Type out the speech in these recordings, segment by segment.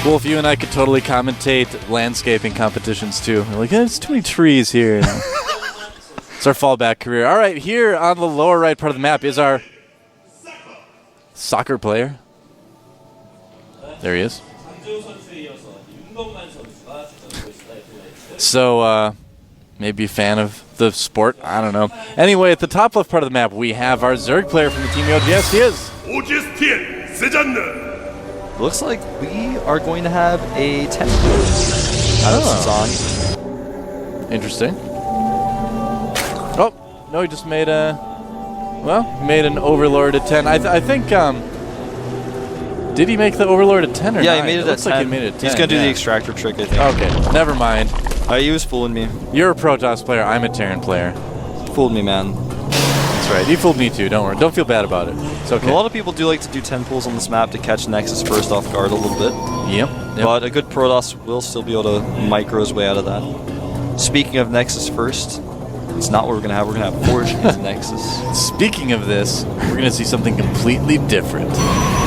Wolf, you and I could totally commentate landscaping competitions too. We're like, there's too many trees here. It's our fallback career. All right, here on the lower right part of the map is our soccer player. There he is. So, maybe a fan of the sport. I don't know. Anyway, at the top left part of the map, we have our Zerg player from the team oGs. He is oGs 10 Sejanda. Looks like we are going to have a 10 out of Sazan. Interesting. Oh, no, he just made a... Well, he made an Overlord at 10. I think, did he make the Overlord at 10 or 9? Yeah, he made it at 10. Like he made it at 10. He's going to do the extractor trick, I think. Okay, never mind. He was fooling me. You're a Protoss player, I'm a Terran player. Fooled me, man. That's right, he fooled me too, don't worry. Don't feel bad about it. It's okay. A lot of people do like to do 10 pulls on this map to catch Nexus first off guard a little bit. Yep. But a good Protoss will still be able to micro his way out of that. Speaking of Nexus first, it's not what we're going to have. We're going to have Forge against Nexus. Speaking of this, we're going to see something completely different.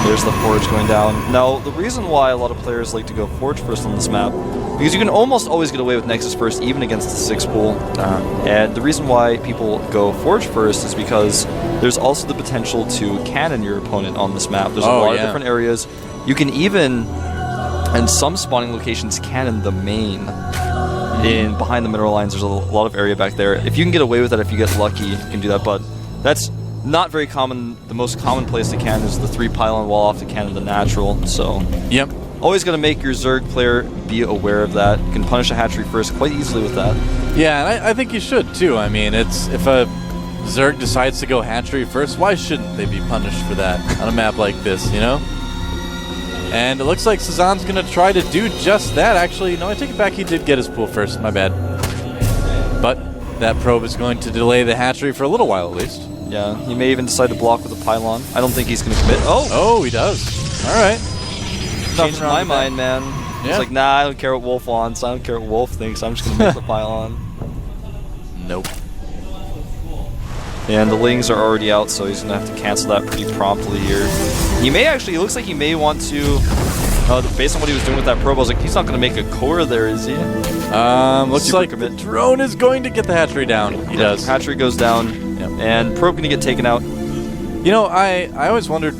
There's the Forge going down. Now, the reason why a lot of players like to go Forge first on this map, because you can almost always get away with Nexus first, even against the 6 pool. And the reason why people go Forge first is because there's also the potential to cannon your opponent on this map. There's a lot of different areas. You can even, in some spawning locations, cannon the main. In behind the mineral lines, there's a lot of area back there. If you can get away with that, if you get lucky, you can do that. But that's not very common. The most common place to cannon is the 3 pylon wall off to cannon the natural. So yep. Always going to make your Zerg player be aware of that. You can punish a hatchery first quite easily with that. Yeah, and I think you should too. I mean, it's if a Zerg decides to go hatchery first, why shouldn't they be punished for that on a map like this, you know? And it looks like Sazan's going to try to do just that. Actually, no, I take it back. He did get his pool first. My bad. But that probe is going to delay the hatchery for a little while at least. Yeah, he may even decide to block with a pylon. I don't think he's going to commit. Oh, he does. All right. Changed my mind, man. Yeah. He's like, nah, I don't care what Wolf wants. I don't care what Wolf thinks. I'm just going to make the pylon. Nope. And the Lings are already out, so he's going to have to cancel that pretty promptly here. He may actually, it looks like he may want to, based on what he was doing with that probe, I was like, he's not going to make a core there, is he? Looks like the drone is going to get the hatchery down. He does. Hatchery goes down, and probe going to get taken out. You know, I always wondered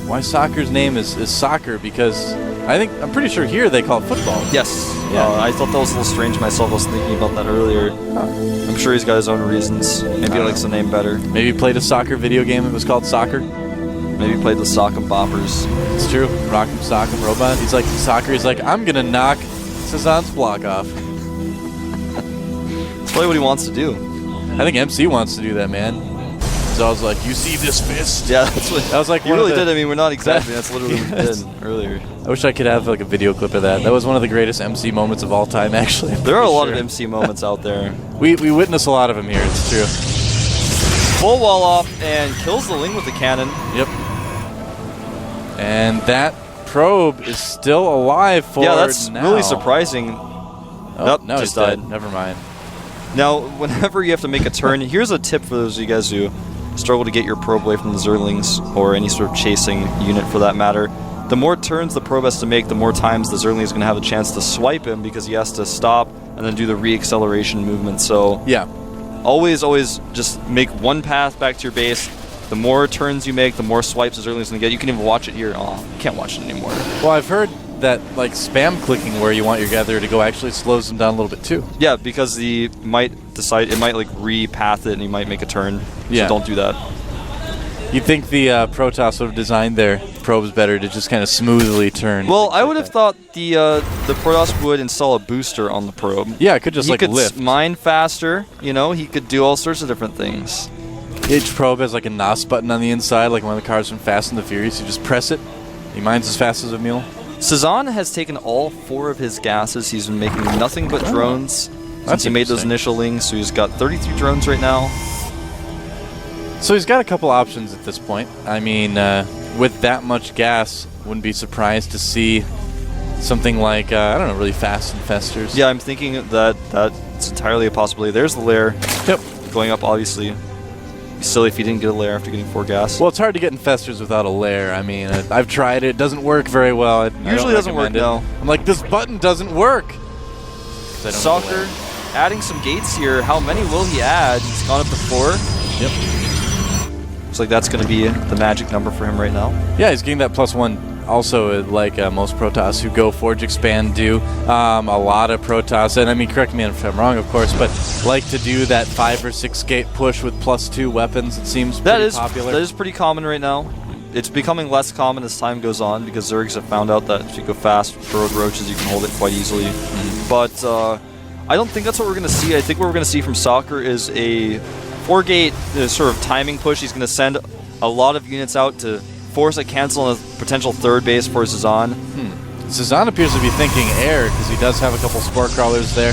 why soccer's name is soccer, because I'm pretty sure here they call it football. Yes. Yeah. I thought that was a little strange myself. I was thinking about that earlier. I'm sure he's got his own reasons. Maybe he likes the name better. Maybe he played a soccer video game that was called Soccer. Maybe he played the Sock'em Boppers. It's true. Rock'em Sock'em Robot. He's like, soccer. He's like, I'm going to knock Sazan's block off. That's probably what he wants to do. I think MC wants to do that, man. So I was like, you see this fist? Yeah, that's what I was like, you really did. I mean, we're not exactly. That's literally what we did earlier. I wish I could have like a video clip of that. That was one of the greatest MC moments of all time, actually. There are a lot of MC moments out there. We witness a lot of them here. It's true. Full wall off and kills the Ling with the cannon. Yep. And that probe is still alive for now. Yeah, that's now. really surprising. Oh, nope, no, just he's died. dead. Never mind. Now, whenever you have to make a turn, here's a tip for those of you guys who struggle to get your probe away from the Zerlings, or any sort of chasing unit for that matter. The more turns the probe has to make, the more times the Zerling is going to have a chance to swipe him, because he has to stop and then do the re-acceleration movement. So yeah, always just make one path back to your base. The more turns you make, the more swipes the Zerling is going to get. You can even watch it here. Oh, you can't watch it anymore. Well, I've heard that like spam clicking where you want your gatherer to go actually slows them down a little bit too. Yeah, because he might decide, it might like re-path it and he might make a turn. Yeah. So don't do that. You'd think the Protoss would have designed their probes better to just kind of smoothly turn. Well, I would have thought the Protoss would install a booster on the probe. Yeah, it could just like lift. He could mine faster, you know, he could do all sorts of different things. Each probe has like a NOS button on the inside, like one of the cars from Fast and the Furious. You just press it, he mines as fast as a mule. Sazan has taken all 4 of his gases. He's been making nothing but drones since he made those initial Lings, so he's got 33 drones right now. So he's got a couple options at this point. I mean, with that much gas, wouldn't be surprised to see something like, I don't know, really fast infestors. Yeah, I'm thinking that that's entirely a possibility. There's the lair. Yep. Going up, obviously. be silly if he didn't get a lair after getting 4 gas. Well, it's hard to get infestors without a lair. I mean, I've tried it. It doesn't work very well. Usually doesn't work, no. I'm like, this button doesn't work. Soccer adding some gates here. How many will he add? He's gone up to 4. Yep. Looks like that's going to be the magic number for him right now. Yeah, he's getting that +1 also, like most Protoss who go Forge Expand do. A lot of Protoss, and I mean, correct me if I'm wrong, of course, but like to do that 5 or 6 gate push with +2 weapons. It seems pretty popular. That is pretty common right now. It's becoming less common as time goes on because Zergs have found out that if you go fast with burrowed roaches, you can hold it quite easily. But I don't think that's what we're going to see. I think what we're going to see from Soccer is a 4-gate sort of timing push. He's going to send a lot of units out to force a cancel on a potential 3rd base for Zazan. Zazan appears to be thinking air because he does have a couple Spore Crawlers there.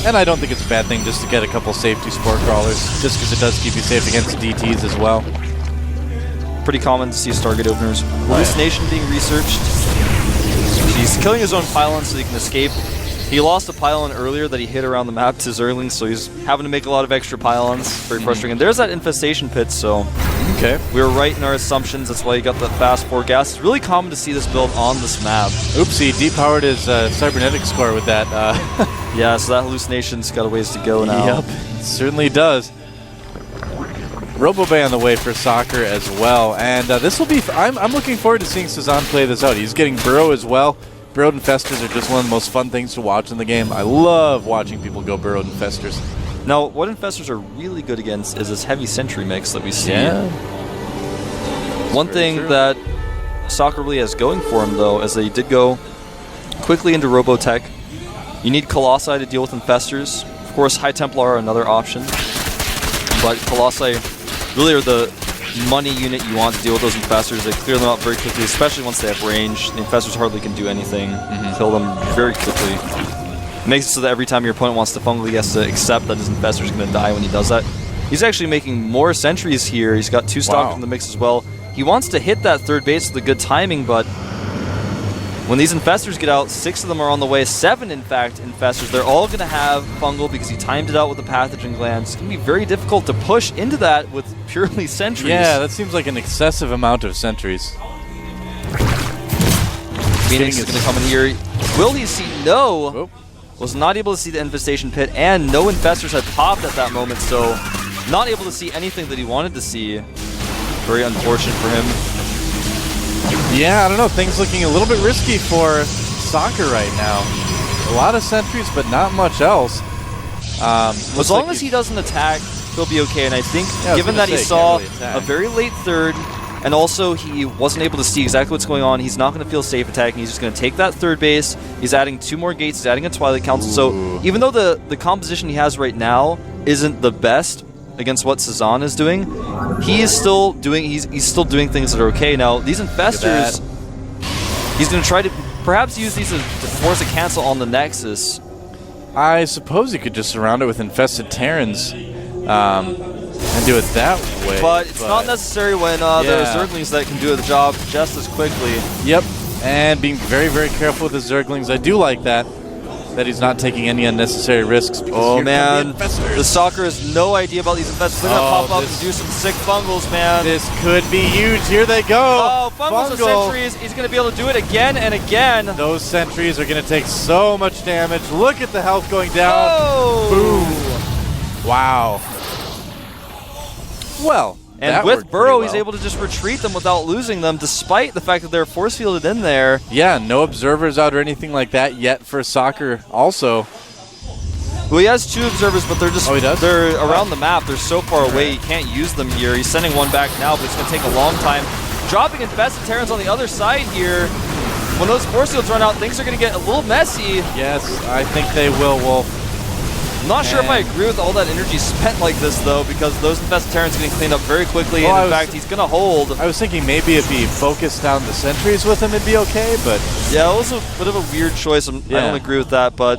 And I don't think it's a bad thing just to get a couple safety Spore Crawlers, just because it does keep you safe against DTs as well. Pretty common to see Stargate openers. Hallucination being researched. He's killing his own pylon so he can escape. He lost a pylon earlier that he hit around the map to Zerglings, so he's having to make a lot of extra pylons. Very frustrating. And there's that infestation pit, so okay, we were right in our assumptions. That's why he got that fast 4 gas. It's really common to see this build on this map. Oopsie, depowered his cybernetic score with that. Yeah, so that hallucination's got a ways to go now. Yep, it certainly does. Robobay on the way for Soccer as well, and this will be. I'm looking forward to seeing Sazan play this out. He's getting Burrow as well. Burrowed Infestors are just one of the most fun things to watch in the game. I love watching people go Burrowed Infestors. Now, what Infestors are really good against is this heavy sentry mix that we see. Yeah. One thing that Soccer really has going for him, though, is that he did go quickly into Robotech. You need Colossi to deal with Infestors. Of course, High Templar are another option, but Colossi really are the money unit you want to deal with those Infestors. They clear them out very quickly, especially once they have range. The Infestors hardly can do anything. Kill them very quickly. It makes it so that every time your opponent wants to fungal, he has to accept that his Infestor is going to die when he does that. He's actually making more sentries here. He's got 2 stocked in the mix as well. He wants to hit that 3rd base with a good timing, but when these Infestors get out, 6 of them are on the way. 7, in fact, Infestors. They're all going to have fungal because he timed it out with the pathogen gland. It's going to be very difficult to push into that with purely sentries. Yeah, that seems like an excessive amount of sentries. Phoenix is going to come in here. Will he see? No. Oh. Was not able to see the infestation pit, and no Infestors had popped at that moment, so not able to see anything that he wanted to see. Very unfortunate for him. Yeah, I don't know. Things looking a little bit risky for Soccer right now. A lot of sentries, but not much else. As long as he doesn't attack, he'll be okay. And I think, given that he saw a very late 3rd, and also he wasn't able to see exactly what's going on, he's not going to feel safe attacking. He's just going to take that 3rd base. He's adding 2 more gates. He's adding a Twilight Council. So even though the composition he has right now isn't the best against what Sazan is doing, he is still doing. He's still doing things that are okay. Now these Infestors, he's going to try to perhaps use these to force a cancel on the Nexus. I suppose he could just surround it with infested Terrans and do it that way. But it's not necessary when there are Zerglings that can do the job just as quickly. Yep, and being very, very careful with the Zerglings. I do like that he's not taking any unnecessary risks. Oh man, the Soccer has no idea about these Infestors. They're going to pop up and do some sick fungals, man. This could be huge. Here they go. Oh, fungals and sentries. He's going to be able to do it again and again. Those sentries are going to take so much damage. Look at the health going down. Oh. Boom. Wow. Well, and with Burrow, he's able to just retreat them without losing them, despite the fact that they're force fielded in there. Yeah, no observers out or anything like that yet for Soccer also. Well, he has 2 observers, but they're just they're around the map. They're so far away, he can't use them here. He's sending 1 back now, but it's going to take a long time. Dropping infested Terrans on the other side here. When those force fields run out, things are going to get a little messy. Yes, I think they will, Wolf. I'm not sure if I agree with all that energy spent like this, though, because those infested Terrans getting cleaned up very quickly, and in fact, he's going to hold. I was thinking maybe if he focused down the sentries with him, it'd be okay, but... Yeah, it was a bit of a weird choice. I don't agree with that, but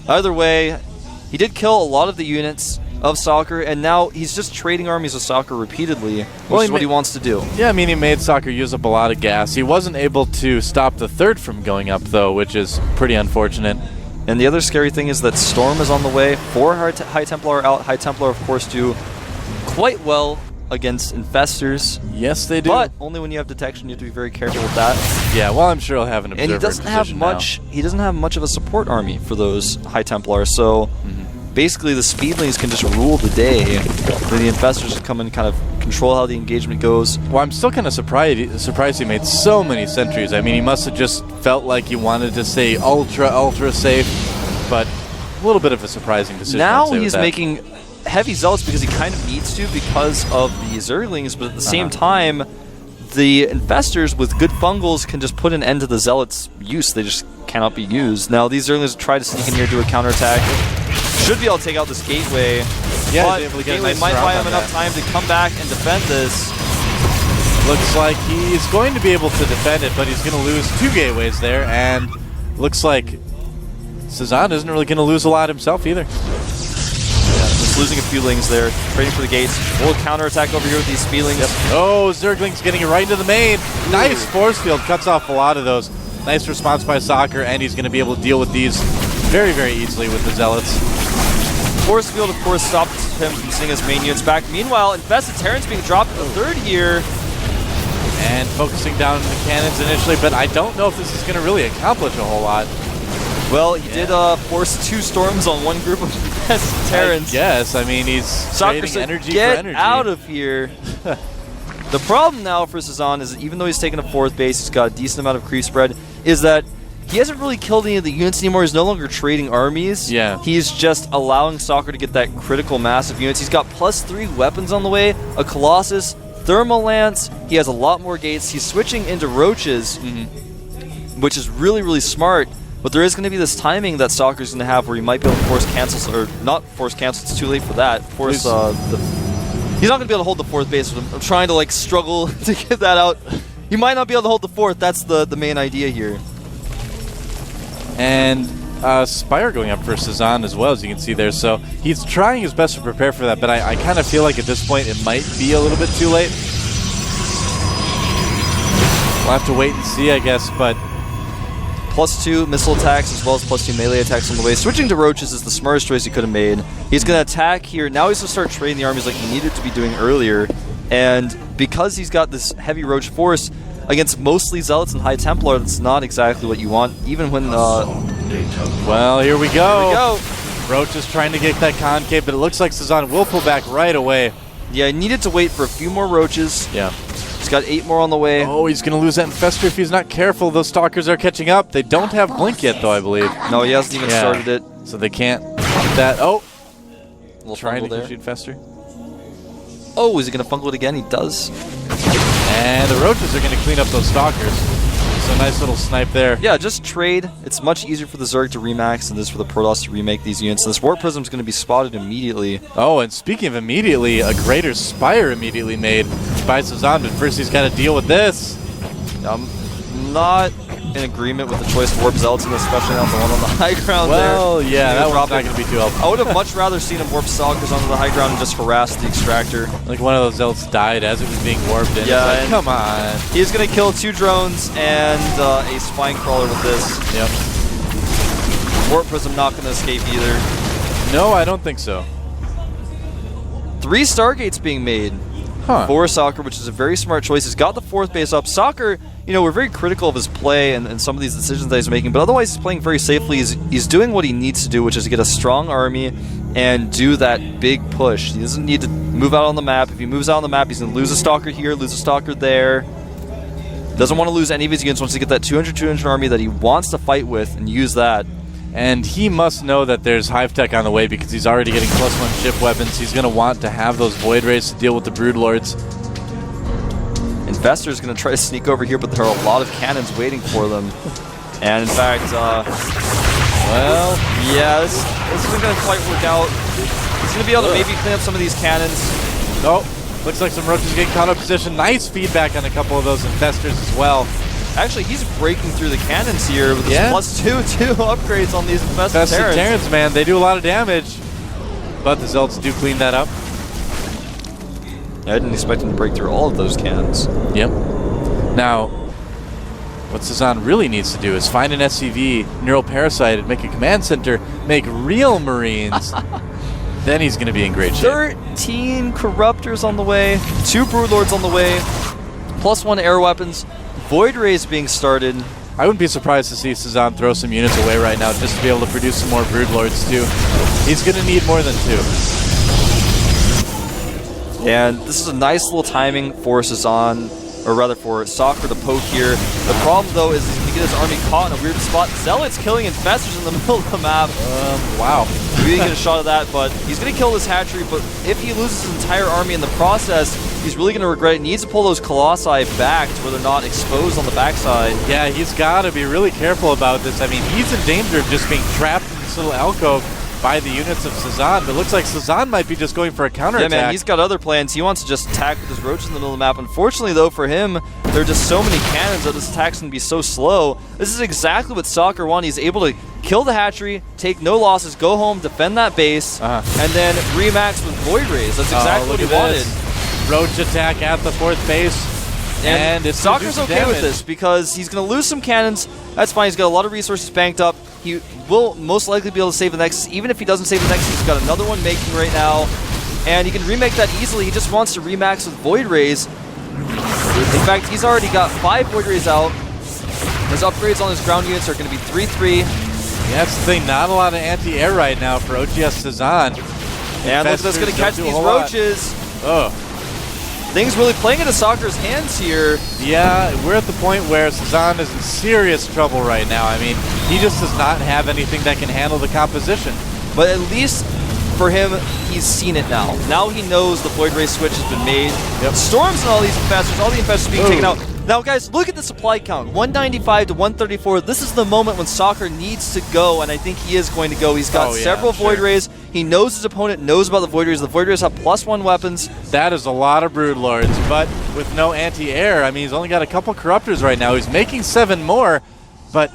either way, he did kill a lot of the units of Soccer, and now he's just trading armies with Soccer repeatedly, which is what he wants to do. Yeah, I mean, he made Soccer use up a lot of gas. He wasn't able to stop the 3rd from going up, though, which is pretty unfortunate. And the other scary thing is that Storm is on the way. 4 High Templar are out. High Templar, of course, do quite well against infestors. Yes, they do. But only when you have detection, you have to be very careful with that. Yeah, well, I'm sure he'll have an observer. And he doesn't have much. Now. He doesn't have much of a support army for those High Templars. So basically, the Speedlings can just rule the day. Then the infestors can come and kind of control how the engagement goes. Well, I'm still kind of surprised he made so many sentries. I mean, he must have just felt like he wanted to stay ultra safe, but a little bit of a surprising decision. Now he's making heavy zealots because he kind of needs to because of the Zerglings, but at the same time, the infestors with good fungals can just put an end to the zealots' use. They just cannot be used. Now these Zerglings try to sneak in here, do a counterattack. Should be able to take out this gateway. Yeah, but he's able to get gateway a nice might round buy him on enough that. time to come back and defend this. Looks like he's going to be able to defend it, but he's going to lose 2 gateways there, and looks like Cezanne isn't really going to lose a lot himself either. Just losing a few lings there, trading for the gates. We'll counterattack over here with these Speedlings. Oh, Zergling's getting it right into the main. Nice force field, cuts off a lot of those. Nice response by Soccer, and he's going to be able to deal with these very easily with the Zealots. Force field, of course, stopped him from seeing his main units back. Meanwhile, Infested Terrans being dropped in the third here. And focusing down on the cannons initially, but I don't know if this is going to really accomplish a whole lot. Well, he did force 2 storms on one group of Infested Terrans. Yes, I mean, he's Soccer trading said, energy get for energy. out of here. The problem now for Cezanne is that even though he's taken a 4th base, he's got a decent amount of creep spread, is that he hasn't really killed any of the units anymore. He's no longer trading armies. Yeah. He's just allowing Soccer to get that critical mass of units. He's got +3 weapons on the way, a Colossus, Thermal Lance. He has a lot more gates. He's switching into Roaches, which is really smart. But there is going to be this timing that Soccer's going to have where he might be able to force cancel, or not force cancel, it's too late for that. Force, he's not going to be able to hold the 4th base. I'm trying to like struggle to get that out. He might not be able to hold the 4th. That's the main idea here. And Spire going up for Cezanne as well, as you can see there. So he's trying his best to prepare for that, but I kind of feel like at this point it might be a little bit too late. We'll have to wait and see, I guess, but +2 missile attacks as well as +2 melee attacks on the way. Switching to Roaches is the smartest choice he could have made. He's going to attack here. Now he's going to start trading the armies like he needed to be doing earlier. And because he's got this heavy Roach force against mostly Zealots and High Templar, that's not exactly what you want, even when... well, here we go. Here we go. Roach is trying to get that concave, but it looks like Cezanne will pull back right away. Yeah, he needed to wait for a few more Roaches. Yeah. He's got 8 more on the way. Oh, he's going to lose that Infestor if he's not careful. Those Stalkers are catching up. They don't have Blink yet, though, I believe. No, he hasn't even started it. So they can't get that. Oh! Little Trying to there. catch Infestor. Oh, is he going to fungal it again? He does. And the Roaches are going to clean up those Stalkers. So nice little snipe there. Yeah, just trade. It's much easier for the Zerg to remax than it is for the Protoss to remake these units. And this Warp Prism is going to be spotted immediately. Oh, and speaking of immediately, a Greater Spire immediately made by Cezanne, but first he's got to deal with this. I'm not in agreement with the choice of Warp Zealots, especially on the one on the high ground there. Well, yeah, that one's not going to be too helpful. I would have much rather seen him warp Stalkers onto the high ground and just harass the Extractor. Like one of those Zealots died as it was being warped in. Yeah, It's like, come on. He's going to kill 2 drones and a Spine Crawler with this. Yep. Warp Prism not going to escape either. No, I don't think so. 3 Stargates being made. For Soccer, which is a very smart choice. He's got the 4th base up. Soccer, you know, we're very critical of his play and some of these decisions that he's making, but otherwise he's playing very safely. He's doing what he needs to do, which is to get a strong army and do that big push. He doesn't need to move out on the map. If he moves out on the map, he's going to lose a Stalker here, lose a Stalker there. Doesn't want to lose any of his units. Wants to get that 200 army that he wants to fight with and use that. And he must know that there's Hive Tech on the way because he's already getting +1 ship weapons. He's going to want to have those Void Rays to deal with the Broodlords. Infestor's going to try to sneak over here, but there are a lot of cannons waiting for them. And in fact, well, yeah, this isn't going to quite work out. He's going to be able to maybe clean up some of these cannons. Oh, looks like some Roaches getting caught up in position. Nice feedback on a couple of those Infestors as well. Actually, he's breaking through the cannons here with his +2/2 upgrades on these Infested Terrans, man, they do a lot of damage. But the Zealots do clean that up. I didn't expect him to break through all of those cannons. Yep. Now, what Cezanne really needs to do is find an SCV, Neural Parasite, and make a command center, make real Marines. then he's going to be in great shape. 13 Corruptors on the way, 2 Broodlords on the way, +1 air weapons, Void Rays being started. I wouldn't be surprised to see Cezanne throw some units away right now just to be able to produce some more Broodlords too. He's going to need more than 2. And this is a nice little timing for Cezanne, or rather for Soccer to poke here. The problem though is he's going to get his army caught in a weird spot. Zealot's killing infestors in the middle of the map. Wow. We didn't get a shot of that, but he's going to kill this hatchery, but if he loses his entire army in the process, he's really going to regret it. He needs to pull those Colossi back to where they're not exposed on the backside. Yeah, he's got to be really careful about this. I mean, he's in danger of just being trapped in this little alcove by the units of Cezanne, but it looks like Cezanne might be just going for a counterattack. Yeah, man, he's got other plans. He wants to just attack with his roaches in the middle of the map. Unfortunately, though, for him, there are just so many cannons that this attack's going to be so slow. This is exactly what Soccer wanted. He's able to kill the hatchery, take no losses, go home, defend that base, and then remax with Void Rays. That's exactly what he wanted. Roach attack at the 4th base. And it's Soccer's okay with this because he's going to lose some cannons. That's fine. He's got a lot of resources banked up. He will most likely be able to save the Nexus. Even if he doesn't save the Nexus, he's got another one making right now. And he can remake that easily. He just wants to remax with Void Rays. In fact, he's already got 5 Void Rays out. His upgrades on his ground units are going to be 3-3. Yeah, that's the thing. Not a lot of anti-air right now for OGS Cezanne. And look, that's going to catch these roaches. Oh. Things really playing into Soccer's hands here. Yeah, we're at the point where Cezanne is in serious trouble right now. I mean, he just does not have anything that can handle the composition. But at least for him, he's seen it now. Now he knows the Void Ray switch has been made. Yep. Storms and all the infestors being taken out. Now, guys, look at the supply count. 195 to 134. This is the moment when Soccer needs to go, and I think he is going to go. He's got several Void Rays. He knows his opponent knows about the Void Rays. The Void Rays have +1 weapons. That is a lot of Broodlords, but with no anti-air, I mean, he's only got a couple Corruptors right now. He's making 7 more, but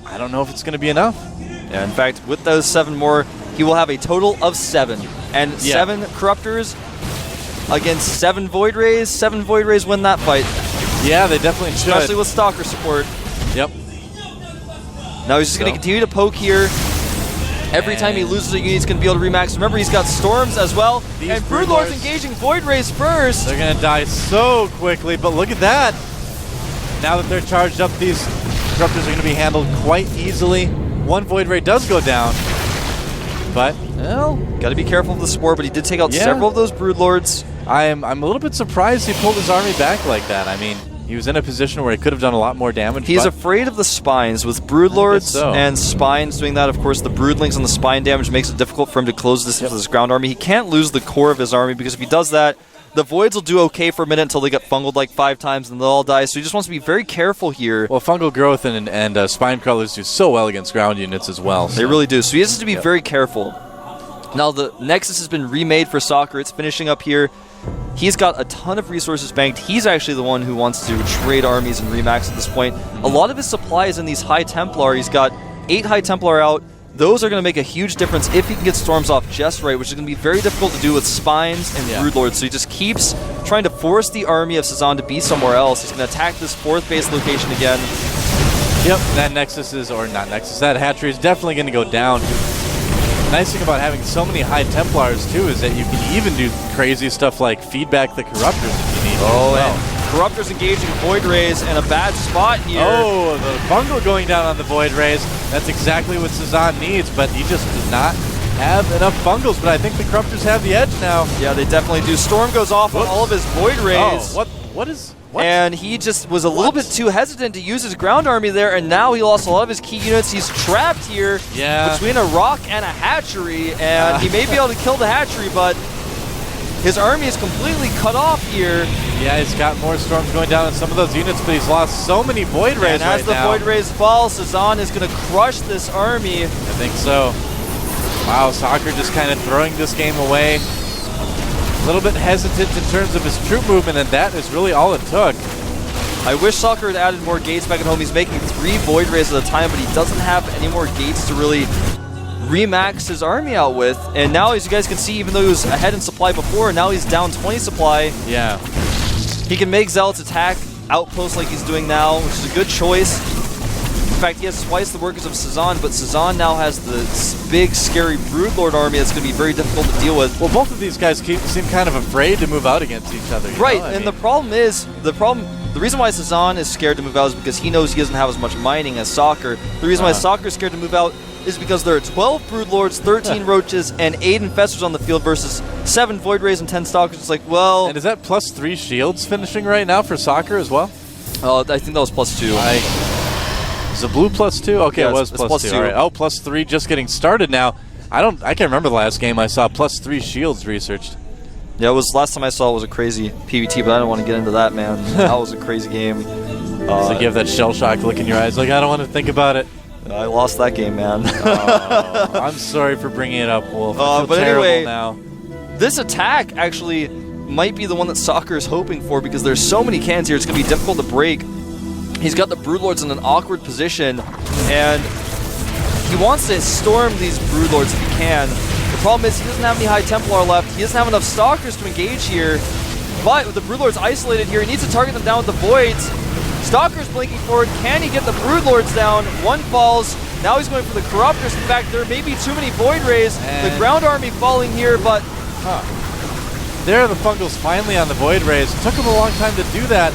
I don't know if it's going to be enough. Yeah, in fact, with those 7 more, he will have a total of 7. And 7 Corruptors against 7 Void Rays. 7 Void Rays win that fight. Yeah, they definitely should. Especially with Stalker support. Yep. Now he's just going to continue to poke here. Every time he loses a unit, he's going to be able to remax. Remember, he's got Storms as well. And Broodlord's engaging Void Rays first. They're going to die so quickly, but look at that. Now that they're charged up, these Corruptors are going to be handled quite easily. 1 Void Ray does go down. But, well, got to be careful with the Spore, but he did take out several of those Broodlords. I'm a little bit surprised he pulled his army back like that. I mean, he was in a position where he could have done a lot more damage. He's afraid of the Spines. With Broodlords and Spines doing that, of course, the Broodlings and the Spine damage makes it difficult for him to close this with his ground army. He can't lose the core of his army, because if he does that, the Voids will do okay for a minute until they get fungled like 5 times and they'll all die. So he just wants to be very careful here. Well, fungal growth and Spine Crawlers do so well against ground units as well. They really do. So he has to be very careful. Now the Nexus has been remade for Soccer. It's finishing up here. He's got a ton of resources banked. He's actually the one who wants to trade armies and remax at this point. A lot of his supply is in these High Templar. He's got 8 High Templar out. Those are going to make a huge difference if he can get Storms off just right, which is going to be very difficult to do with Spines and Broodlords. So he just keeps trying to force the army of Cezanne to be somewhere else. He's going to attack this 4th base location again. Yep, that Nexus is, or not Nexus, that hatchery is definitely going to go down. The nice thing about having so many High Templars, too, is that you can even do crazy stuff like feedback the Corruptors if you need. And Corruptors engaging Void Rays in a bad spot here. Oh, the bungle going down on the Void Rays. That's exactly what Cezanne needs, but he just does not have enough bungles. But I think the Corruptors have the edge now. Yeah, they definitely do. Storm goes off on all of his Void Rays. Oh, what? And he just was a little bit too hesitant to use his ground army there, and now he lost a lot of his key units. He's trapped here between a rock and a hatchery, and he may be able to kill the hatchery, but his army is completely cut off here. Yeah, he's got more Storms going down on some of those units, but he's lost so many Void Rays right now. And as the Void Rays fall, Cezanne is going to crush this army. I think so. Wow, Soccer just kind of throwing this game away. A little bit hesitant in terms of his troop movement, and that is really all it took. I wish Soccer had added more gates back at home. He's making 3 Void Rays at a time, but he doesn't have any more gates to really remax his army out with. And now, as you guys can see, even though he was ahead in supply before, now he's down 20 supply. Yeah. He can make Zealots attack outposts like he's doing now, which is a good choice. In fact, he has twice the workers of Cezanne, but Cezanne now has the big, scary Broodlord army that's going to be very difficult to deal with. Well, both of these guys seem kind of afraid to move out against each other. Right, and the problem is, the reason why Cezanne is scared to move out is because he knows he doesn't have as much mining as Soccer. The reason why Soccer is scared to move out is because there are 12 Broodlords, 13 Roaches, and 8 Infestors on the field versus 7 Void Rays and 10 Stalkers. It's like, well... And is that +3 shields finishing right now for Soccer as well? I think that was +2. Is it blue +2? Okay, yeah, it was +2. All right. Oh, +3 just getting started now. I can't remember the last game I saw +3 shields researched. Yeah, it was last time I saw it was a crazy PvT, but I don't want to get into that, man. That was a crazy game. So you have that shell shock look in your eyes, like I don't want to think about it. I lost that game, man. I'm sorry for bringing it up, Wolf. I feel but terrible anyway, now. This attack actually might be the one that Soccer is hoping for because there's so many cannons here. It's going to be difficult to break. He's got the Broodlords in an awkward position, and he wants to storm these Broodlords if he can. The problem is he doesn't have any High Templar left. He doesn't have enough Stalkers to engage here. But with the Broodlords isolated here, he needs to target them down with the Voids. Stalker's blinking forward. Can he get the Broodlords down? One falls. Now he's going for the Corruptors. In fact, there may be too many Void Rays. And the ground army falling here, but... There are the Fungals finally on the Void Rays. It took him a long time to do that.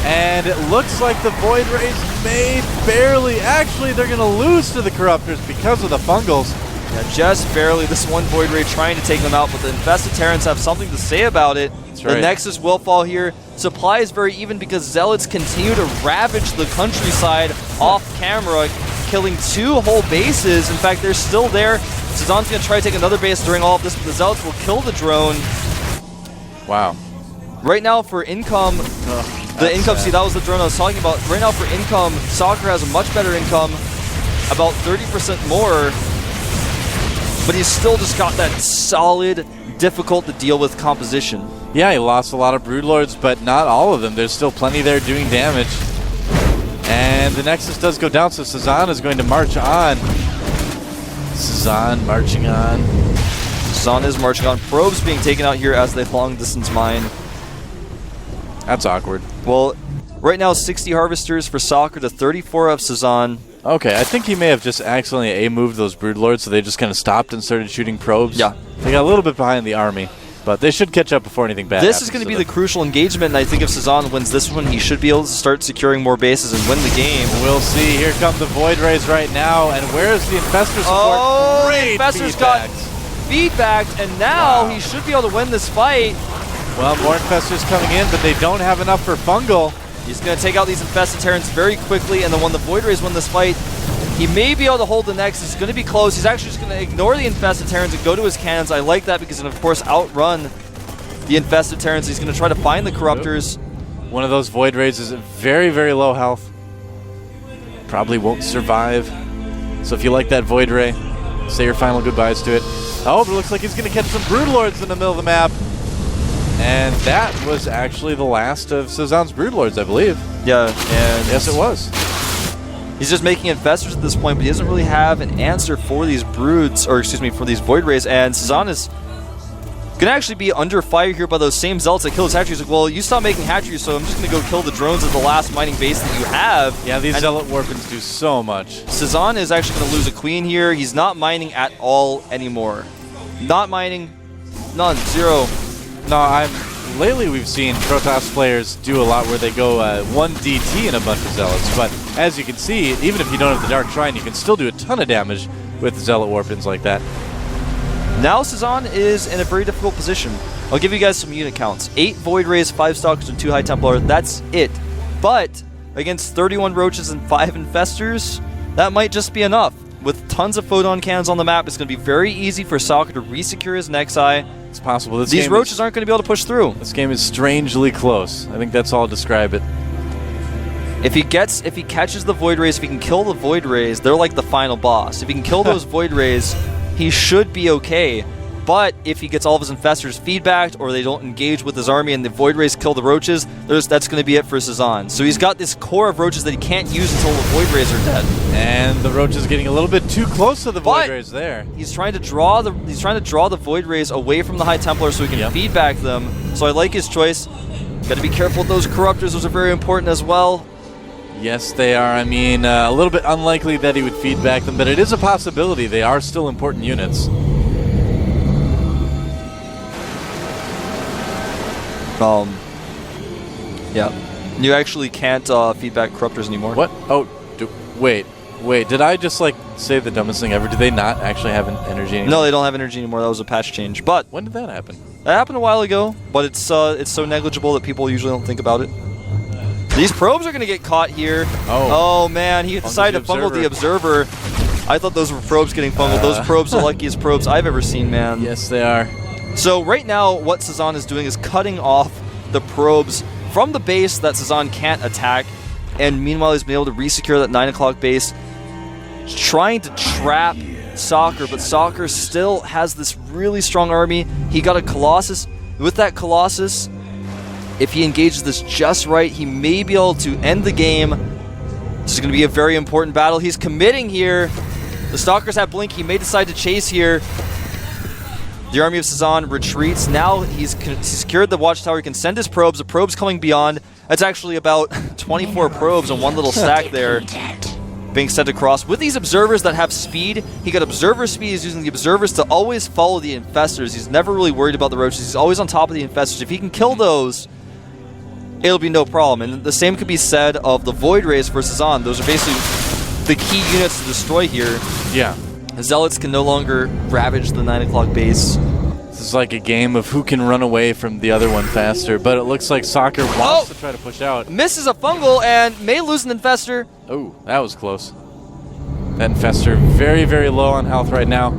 And it looks like the Void Rays may barely... Actually, they're going to lose to the Corruptors because of the Fungals. Yeah, just barely. This one Void Ray trying to take them out, but the Infested Terrans have something to say about it. That's right. The Nexus will fall here. Supply is very even because Zealots continue to ravage the countryside off camera, killing 2 whole bases. In fact, they're still there. Cezanne's going to try to take another base during all of this, but the Zealots will kill the drone. Wow. Right now for income, the income, see that was the drone I was talking about. Right now for income, Soccer has a much better income, about 30% more, but he's still just got that solid, difficult to deal with composition. Yeah, he lost a lot of Broodlords, but not all of them. There's still plenty there doing damage. And the Nexus does go down, so Cezanne is going to march on. Cezanne marching on. Cezanne is marching on. Probes being taken out here as they long-distance mine. That's awkward. Well, right now 60 Harvesters for Soccer to 34 of Cezanne. Okay, I think he may have just accidentally A-moved those Broodlords, so they just kind of stopped and started shooting probes. Yeah. They got a little bit behind the army, but they should catch up before anything bad This happens is going to to be them. the crucial engagement, and I think if Cezanne wins this one, he should be able to start securing more bases and win the game. We'll see. Here come the Void Rays right now, and where's the Infestor support? Oh, Great the Infestor's got feedbacked, and now he should be able to win this fight. Well, more Infestors coming in, but they don't have enough for Fungal. He's going to take out these Infested Terrans very quickly, and then when the Void Rays win this fight, he may be able to hold the next. He's going to be close. He's actually just going to ignore the Infested Terrans and go to his cannons. I like that because he can, of course, outrun the Infested Terrans. He's going to try to find the Corruptors. One of those Void Rays is very, very low health. Probably won't survive. So if you like that Void Ray, say your final goodbyes to it. Oh, but it looks like he's going to catch some Broodlords in the middle of the map. And that was actually the last of Cezanne's Broodlords, I believe. Yeah, and yes, it was. He's just making Infestors at this point, but he doesn't really have an answer for these Broods, or excuse me, for these Void Rays, and Cezanne is going to actually be under fire here by those same Zealots that killed his hatcheries. Like, well, you stopped making hatcheries, so I'm just going to go kill the drones at the last mining base that you have. Yeah, these Zealot Warpins do so much. Cezanne is actually going to lose a queen here. He's not mining at all anymore. Not mining. None. Zero. No, lately we've seen Protoss players do a lot where they go 1 DT in a bunch of Zealots, but as you can see, even if you don't have the Dark Shrine, you can still do a ton of damage with Zealot Warpins like that. Now Cezanne is in a very difficult position. I'll give you guys some unit counts. 8 Void Rays, 5 Stalkers, and 2 High Templar. That's it. But against 31 Roaches and 5 Infestors, that might just be enough. With tons of Photon cannons on the map, it's going to be very easy for Soccer to resecure his Nexi. It's possible. These Roaches aren't going to be able to push through. This game is strangely close. I think that's all I'll describe it. If he catches the Void Rays, if he can kill the Void Rays, they're like the final boss. If he can kill those Void Rays, he should be okay. But if he gets all of his Infestors feedbacked, or they don't engage with his army and the Void Rays kill the Roaches, that's going to be it for Cezanne. So he's got this core of Roaches that he can't use until the Void Rays are dead. And the Roach is getting a little bit too close to the Void Rays there. He's trying to draw the Void Rays away from the High Templar so he can feedback them. So I like his choice. Got to be careful with those Corruptors. Those are very important as well. Yes, they are. I mean, a little bit unlikely that he would feedback them, but it is a possibility. They are still important units. Yeah. You actually can't feedback corruptors anymore. What? Oh, wait. Did I just, like, say the dumbest thing ever? Do they not actually have energy anymore? No, they don't have energy anymore. That was a patch change. But when did that happen? that happened a while ago, but it's so negligible that people usually don't think about it. These probes are going to get caught here. Oh, man. He decided to fungal the observer. I thought those were probes getting fungled. Those probes are the luckiest probes I've ever seen, man. Yes, they are. So right now, what Cezanne is doing is cutting off the probes from the base that Cezanne can't attack. And meanwhile, he's been able to resecure that 9 o'clock base, trying to trap Soccer, but Soccer still has this really strong army. He got a Colossus. With that Colossus, if he engages this just right, he may be able to end the game. This is going to be a very important battle. He's committing here. The Stalkers have Blink. He may decide to chase here. The army of Cezanne retreats. Now he's secured the watchtower. He can send his probes. The probes coming beyond. That's actually about 24 probes on one little stack there being sent across. With these observers that have speed, he got observer speed. He's using the observers to always follow the infestors. He's never really worried about the roaches. He's always on top of the infestors. If he can kill those, it'll be no problem. And the same could be said of the Void Rays for Cezanne. Those are basically the key units to destroy here. Yeah. Zealots can no longer ravage the 9 o'clock base. This is like a game of who can run away from the other one faster, but it looks like Soccer wants to try to push out. Misses a fungal and may lose an infestor. Oh, that was close. That infestor very, very low on health right now.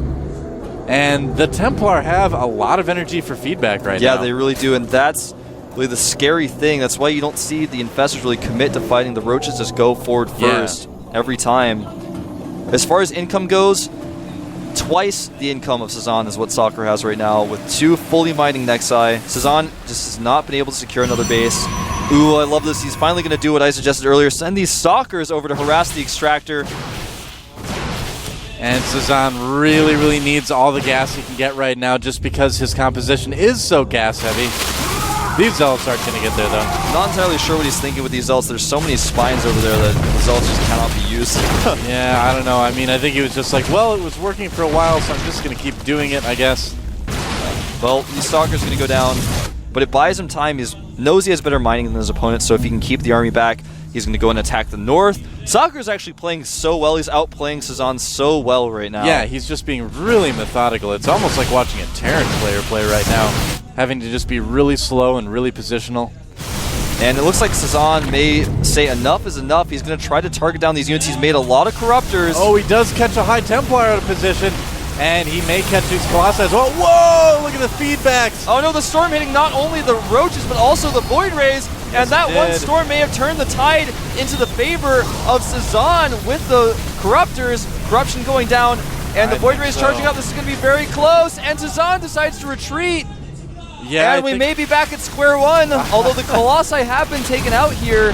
And the Templar have a lot of energy for feedback right now. Yeah, they really do, and that's really the scary thing. That's why you don't see the infestors really commit to fighting. The roaches just go forward first every time. As far as income goes, twice the income of Cezanne is what Soccer has right now, with 2 fully mining Nexi. Cezanne just has not been able to secure another base. Ooh, I love this. He's finally going to do what I suggested earlier, send these Stalkers over to harass the Extractor. And Cezanne really, really needs all the gas he can get right now just because his composition is so gas heavy. These Zealots aren't going to get there, though. Not entirely sure what he's thinking with these Zealots. There's so many spines over there that the Zealots just cannot be used. Yeah, I don't know. I mean, I think he was just like, well, it was working for a while, so I'm just going to keep doing it, I guess. Well, the Stalker's going to go down, but it buys him time. He knows he has better mining than his opponent, so if he can keep the army back, he's going to go and attack the north. Soccer's actually playing so well. He's outplaying Cezanne so well right now. Yeah, he's just being really methodical. It's almost like watching a Terran player play right now, having to just be really slow and really positional. And it looks like Cezanne may say enough is enough. He's going to try to target down these units. He's made a lot of Corruptors. Oh, he does catch a High Templar out of position, and he may catch these Colossi as well. Whoa, look at the feedbacks. Oh no, the storm hitting not only the Roaches, but also the Void Rays. And that one storm may have turned the tide into the favor of Cezanne with the Corruptors. Corruption going down, and the Void Rays charging up. This is going to be very close, and Cezanne decides to retreat. Yeah, and we may be back at square one, although the Colossi have been taken out here.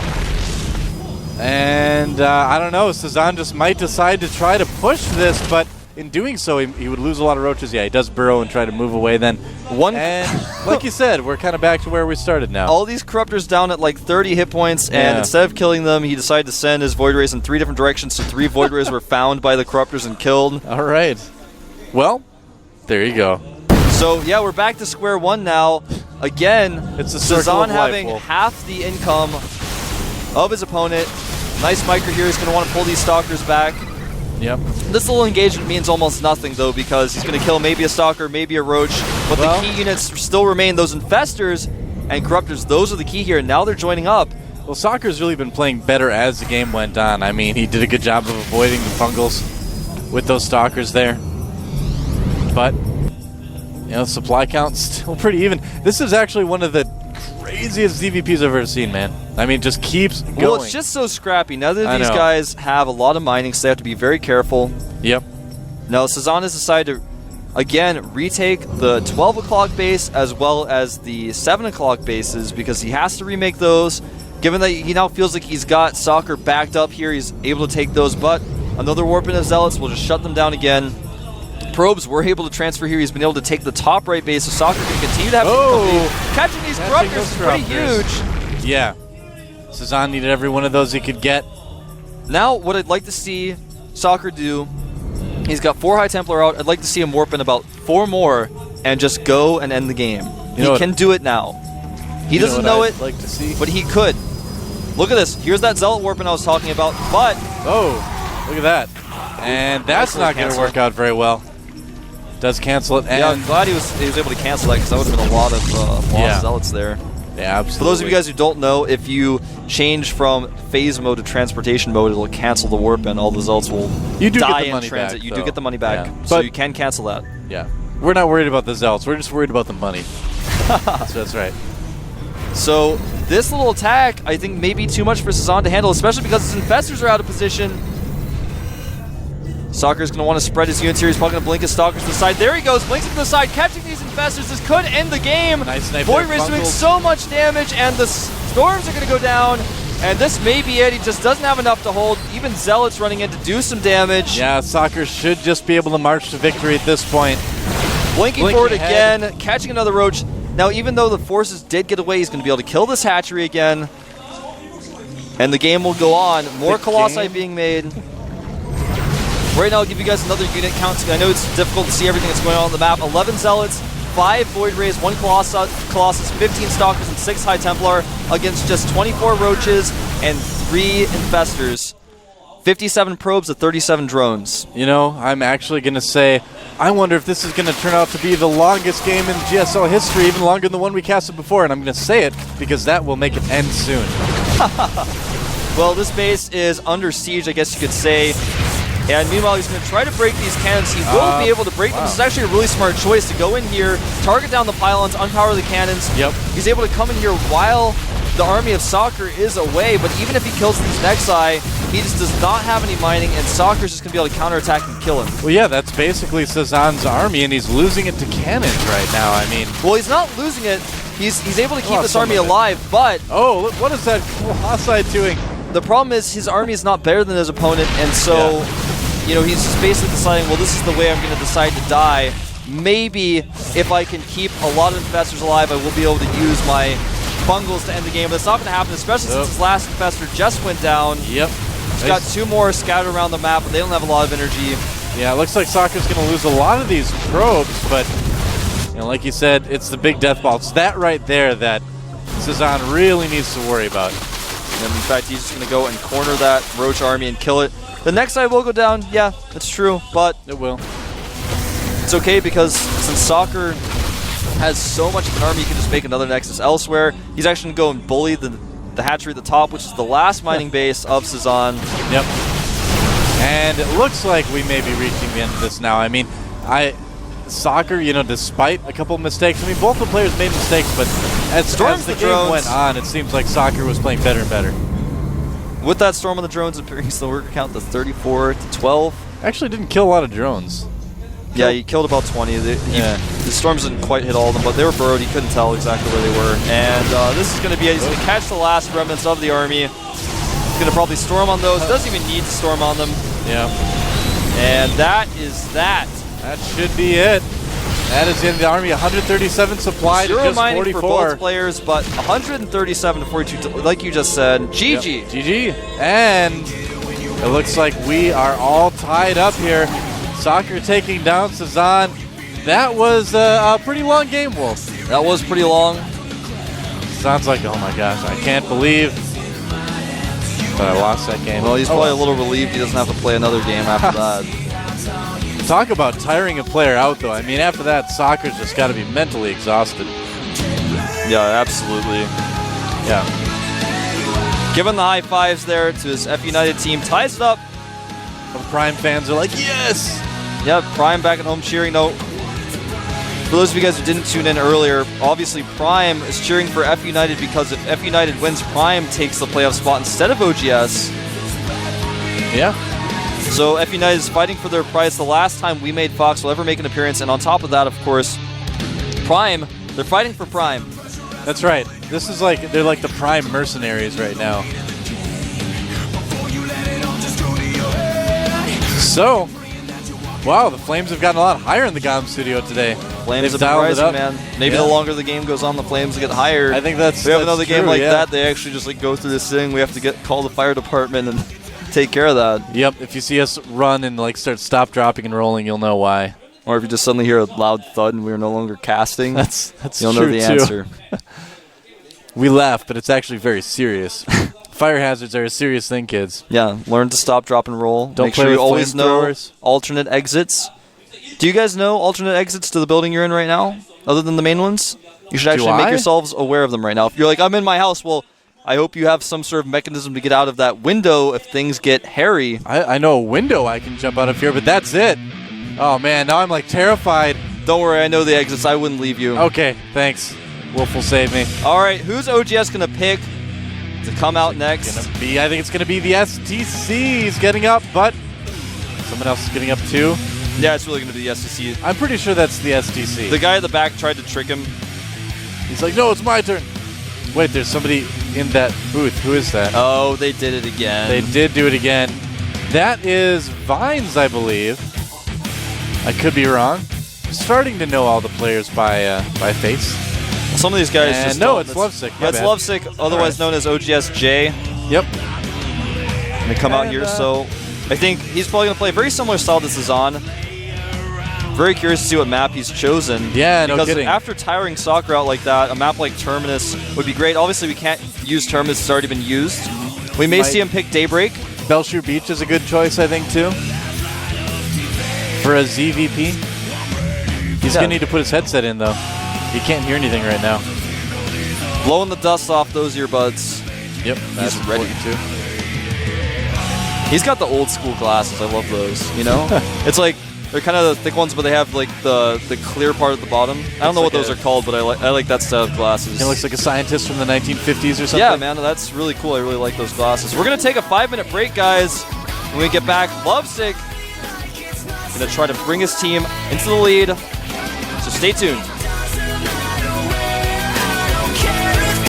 And I don't know, Cezanne just might decide to try to push this, but in doing so, he would lose a lot of roaches. Yeah, he does burrow and try to move away then. And like you said, we're kind of back to where we started now. All these Corruptors down at like 30 hit points, and instead of killing them, he decided to send his Void Rays in 3 different directions, so 3 Void Rays were found by the Corruptors and killed. All right. Well, there you go. So, yeah, we're back to square one now. Again, it's a Cezanne having half the income of his opponent. Nice micro here. He's going to want to pull these Stalkers back. Yep. This little engagement means almost nothing, though, because he's going to kill maybe a Stalker, maybe a Roach. But the key units still remain. Those Infestors and Corruptors, those are the key here. Now they're joining up. Well, Soccer's really been playing better as the game went on. I mean, he did a good job of avoiding the fungals with those Stalkers there. But, you know, supply count's still pretty even. This is actually one of the craziest ZVPs I've ever seen, man. I mean, just keeps going. Well, it's just so scrappy. Now that these guys have a lot of mining, so they have to be very careful. Yep. Now, Cezanne has decided to, again, retake the 12 o'clock base as well as the 7 o'clock bases because he has to remake those. Given that he now feels like he's got Soccer backed up here, he's able to take those, but another Warping of Zealots will just shut them down again. Probes were able to transfer here. He's been able to take the top right base, so Soccer can continue to have difficulty. Catching these Corruptors is pretty huge. Yeah. Cezanne needed every one of those he could get. Now, what I'd like to see Soccer do, he's got 4 High Templar out. I'd like to see him warp in about 4 more and just go and end the game. He can do it now. He doesn't know it, like to see? but he could. Look at this. Here's that Zealot warping I was talking about, but... Oh, look at that. And that's not going to work out very well. Does cancel it. And yeah, I'm glad he was able to cancel that because that would have been a lot of lost Zealots there. Yeah, absolutely. For those of you guys who don't know, if you change from phase mode to transportation mode, it'll cancel the warp and all the Zealots will die in transit. Back, you do get the money back, yeah. so you can cancel that. Yeah. We're not worried about the Zealots. We're just worried about the money. That's right. So this little attack, I think, may be too much for Cezanne to handle, especially because his Infestors are out of position. Soccer's going to want to spread his units here. He's probably going to blink his Stalkers to the side. There he goes, blinks to the side, catching these Infestors. This could end the game. Nice snipe. Void Raid's doing so much damage, and the Storms are going to go down. And this may be it. He just doesn't have enough to hold. Even Zealots running in to do some damage. Yeah, Soccer should just be able to march to victory at this point. Blinking forward again, catching another Roach. Now, even though the forces did get away, he's going to be able to kill this hatchery again. And the game will go on. More Colossi being made. Right now, I'll give you guys another unit count. I know it's difficult to see everything that's going on the map. 11 Zealots, 5 Void Rays, 1 Colossus, 15 Stalkers, and 6 High Templar against just 24 Roaches and 3 Infestors. 57 probes to 37 drones. You know, I'm actually going to say, I wonder if this is going to turn out to be the longest game in GSL history, even longer than the one we casted before, and I'm going to say it because that will make it end soon. Well, this base is under siege, I guess you could say. And meanwhile, he's going to try to break these cannons. He will be able to break them. This is actually a really smart choice to go in here, target down the pylons, unpower the cannons. Yep. He's able to come in here while the army of Soccer is away, but even if he kills these Nexi, he just does not have any mining, and Soccer's just going to be able to counterattack and kill him. Well, yeah, that's basically Cezanne's army, and he's losing it to cannons right now. I mean... Well, he's not losing it. He's able to keep this army alive, but... Oh, look, what is that Colossi doing? The problem is his army is not better than his opponent, and so... Yeah. You know, he's just basically deciding, well, this is the way I'm going to decide to die. Maybe if I can keep a lot of Infestors alive, I will be able to use my Bungles to end the game. But it's not going to happen, especially since his last Infestor just went down. Yep. He's got 2 more scattered around the map, but they don't have a lot of energy. Yeah, it looks like Soccer's going to lose a lot of these probes, but, you know, like you said, it's the big death ball. It's that right there that Cezanne really needs to worry about. And in fact, he's just going to go and corner that Roach army and kill it. The next side will go down, yeah, that's true, but it will. It's okay because since Soccer has so much of an army, he can just make another Nexus elsewhere. He's actually going to go and bully the hatchery at the top, which is the last mining base of Cezanne. Yep. And it looks like we may be reaching the end of this now. I mean, Soccer, you know, despite a couple of mistakes, I mean, both the players made mistakes, but as the game went on, it seems like Soccer was playing better and better. With that Storm on the drones, it brings the worker count to 34 to 12. Actually didn't kill a lot of drones. Yeah, he killed about 20. The Storms didn't quite hit all of them, but they were burrowed. He couldn't tell exactly where they were. And this is going to be it. He's going to catch the last remnants of the army. He's going to probably storm on those. Doesn't even need to storm on them. Yeah. And that is that. That should be it. That is in the army, 137 supply to just 44. For both players, but 137 to 42, like you just said. GG. Yep. GG. And it looks like we are all tied up here. Soccer taking down Cezanne. That was a pretty long game, Wolf. That was pretty long. Sounds like, oh my gosh, I can't believe that I lost that game. Well, he's probably a little relieved he doesn't have to play another game after that. Talk about tiring a player out, though. I mean, after that, Soccer's just got to be mentally exhausted. Yeah, absolutely. Yeah. Giving the high fives there to his F United team. Ties it up. The Prime fans are like, yes! Yeah, Prime back at home cheering. No, for those of you guys who didn't tune in earlier, obviously Prime is cheering for F United because if F United wins, Prime takes the playoff spot instead of OGS. Yeah. So F United is fighting for their prize. The last time we made Fox will ever make an appearance, and on top of that, of course, Prime, they're fighting for Prime. That's right. This is like, they're like the Prime mercenaries right now. So, wow, the flames have gotten a lot higher in the GOM studio today. Flames They've have been dialed it rising, up. man. Maybe Yeah. the longer the game goes on, the Flames get higher. I think that's we have that's another game true, like yeah. that. They actually just like go through this thing. We have to call the fire department and take care of that. Yep. If you see us run and like start stop dropping and rolling, you'll know why. Or if you just suddenly hear a loud thud and we are no longer casting, That's you'll true know the too. answer. We laugh, but it's actually very serious. Fire hazards are a serious thing, kids. Yeah, learn to stop, drop, and roll. Don't Make play sure you with always know flamethrowers. alternate exits. Do you guys know alternate exits to the building you're in right now, other than the main ones? You should actually make I? yourselves aware of them right now. If you're like, I'm in my house, well, I hope you have some sort of mechanism to get out of that window if things get hairy. I know a window I can jump out of here, but that's it. Oh man, now I'm like terrified. Don't worry, I know the exits. I wouldn't leave you. Okay, thanks. Wolf will save me. All right, who's OGS going to pick to come out next? I think it's gonna be the STC. He's getting up, but someone else is getting up too. Yeah, it's really going to be the SEC. I'm pretty sure that's the STC. The guy at the back tried to trick him. He's like, no, it's my turn. Wait, there's somebody in that booth. Who is that? Oh, they did it again. They did do it again. That is Vines, I believe. I could be wrong. I'm starting to know all the players by face. Some of these guys And just no, don't. it's Lovesick. My That's bad. Lovesick, otherwise known as OGSJ. Yep. And they come out And, here, so I think he's probably going to play a very similar style to Cezanne. Very curious to see what map he's chosen. Yeah, no because kidding. after tiring soccer out like that, a map like Terminus would be great. Obviously, we can't use Terminus; it's already been used. We may see him pick Daybreak. Belshoe Beach is a good choice, I think, too. For a ZVP. He's going to need to put his headset in, though. He can't hear anything right now. Blowing the dust off those earbuds. Yep, that's He's ready. important, too. He's got the old school glasses. I love those. You know, it's like they're kind of the thick ones, but they have like the clear part at the bottom. I don't know what like those are called, but I like that style of glasses. He looks like a scientist from the 1950s or something. Yeah, man, that's really cool. I really like those glasses. We're gonna take a 5-minute break, guys. When we get back, Lovesick gonna try to bring his team into the lead. So stay tuned.